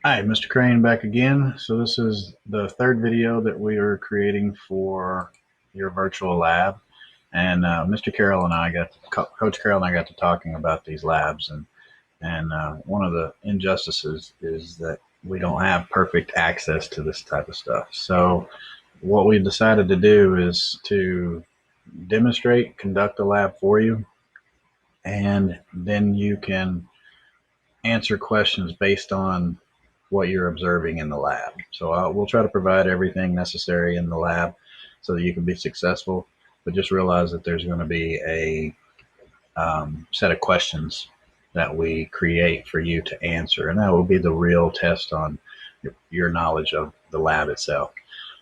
Hi, Mr. Crane back again. So this is the third video that we are creating for your virtual lab. And Mr. Carroll and I Coach Carroll and I got to talking about these labs. And one of the injustices is that we don't have perfect access to this type of stuff. So what we decided to do is to demonstrate, conduct a lab for you, and then you can answer questions based on what you're observing in the lab. So we'll try to provide everything necessary in the lab so that you can be successful. But just realize that there's going to be a set of questions that we create for you to answer, and that will be the real test on your knowledge of the lab itself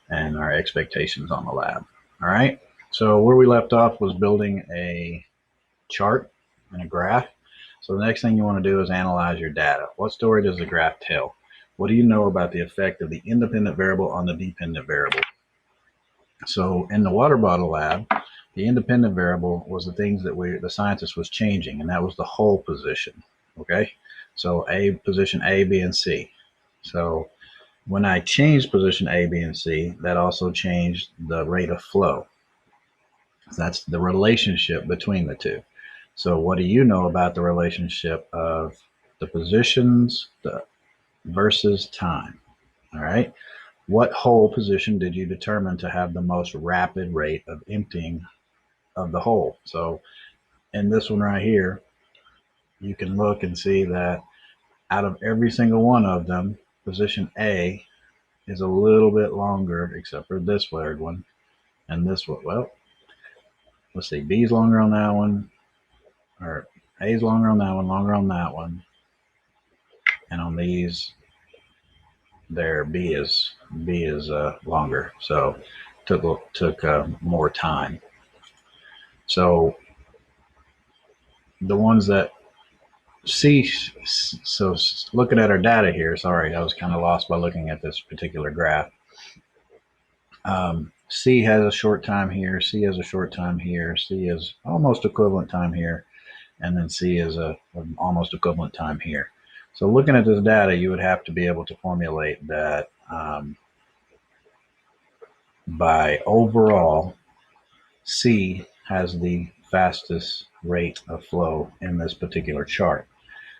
and our expectations on the lab. All right. So where we left off was building a chart and a graph. So the next thing you want to do is analyze your data. What story does the graph tell? What do you know about the effect of the independent variable on the dependent variable? So in the water bottle lab, the independent variable was the things that the scientist was changing, and that was the hole position. Okay, so position A, B, and C. So when I changed position A, B, and C, that also changed the rate of flow. That's the relationship between the two. So what do you know about the relationship of the positions versus time? All right. What hole position did you determine to have the most rapid rate of emptying of the hole? So in this one right here, you can look and see that out of every single one of them, position A is a little bit longer, except for this flared one and this one. Well, let's see, B's longer on that one, or A's longer on that one, longer on that one, and on these, there B is longer. So took more time. So the ones that C, so looking at our data here, sorry, I was kind of lost by looking at this particular graph. C has a short time here, C has a short time here, C is almost equivalent time here, and then C is a almost equivalent time here. So looking at this data, you would have to be able to formulate that by overall, C has the fastest rate of flow in this particular chart.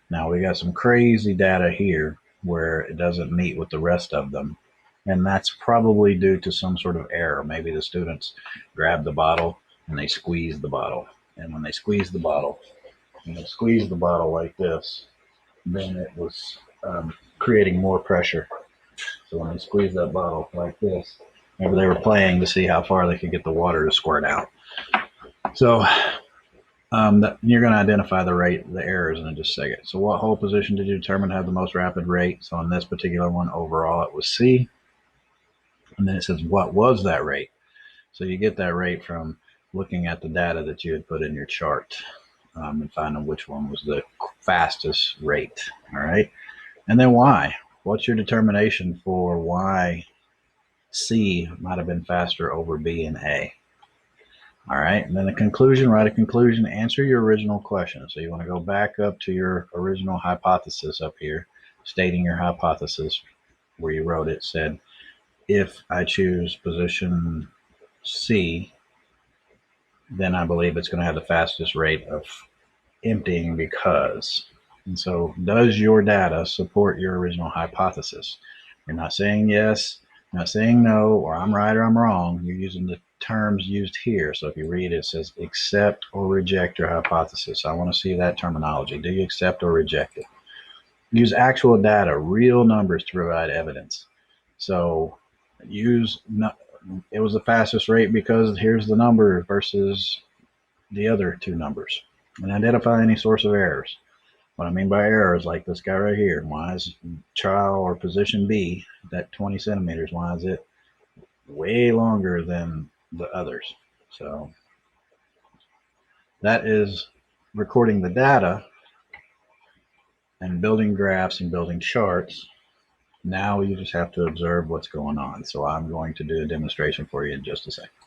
Now we got some crazy data here where it doesn't meet with the rest of them. And that's probably due to some sort of error. Maybe the students grab the bottle and they squeeze the bottle. And when they squeeze the bottle, like this, then it was creating more pressure. So when they squeeze that bottle like this, maybe they were playing to see how far they could get the water to squirt out. So you're going to identify the errors in just a second. So what hole position did you determine had the most rapid rate? So on this particular one, overall, it was C. And then it says, what was that rate? So you get that rate from looking at the data that you had put in your chart and finding which one was the fastest rate. All right. And then why? What's your determination for why C might have been faster over B and A? All right, and then the conclusion, write a conclusion, answer your original question. So you want to go back up to your original hypothesis up here, stating your hypothesis where you wrote it, said, if I choose position C, then I believe it's going to have the fastest rate of emptying because. And so does your data support your original hypothesis? You're not saying yes, not saying no, or I'm right or I'm wrong. You're using the terms used here. So if you read it, it says accept or reject your hypothesis. I want to see that terminology. Do you accept or reject it? Use actual data, real numbers to provide evidence. So use, it was the fastest rate because here's the number versus the other two numbers. And identify any source of errors. What I mean by errors, like this guy right here, why is trial or position B, that 20 centimeters, why is it way longer than the others? So that is recording the data and building graphs and building charts. Now you just have to observe what's going on. So I'm going to do a demonstration for you in just a second.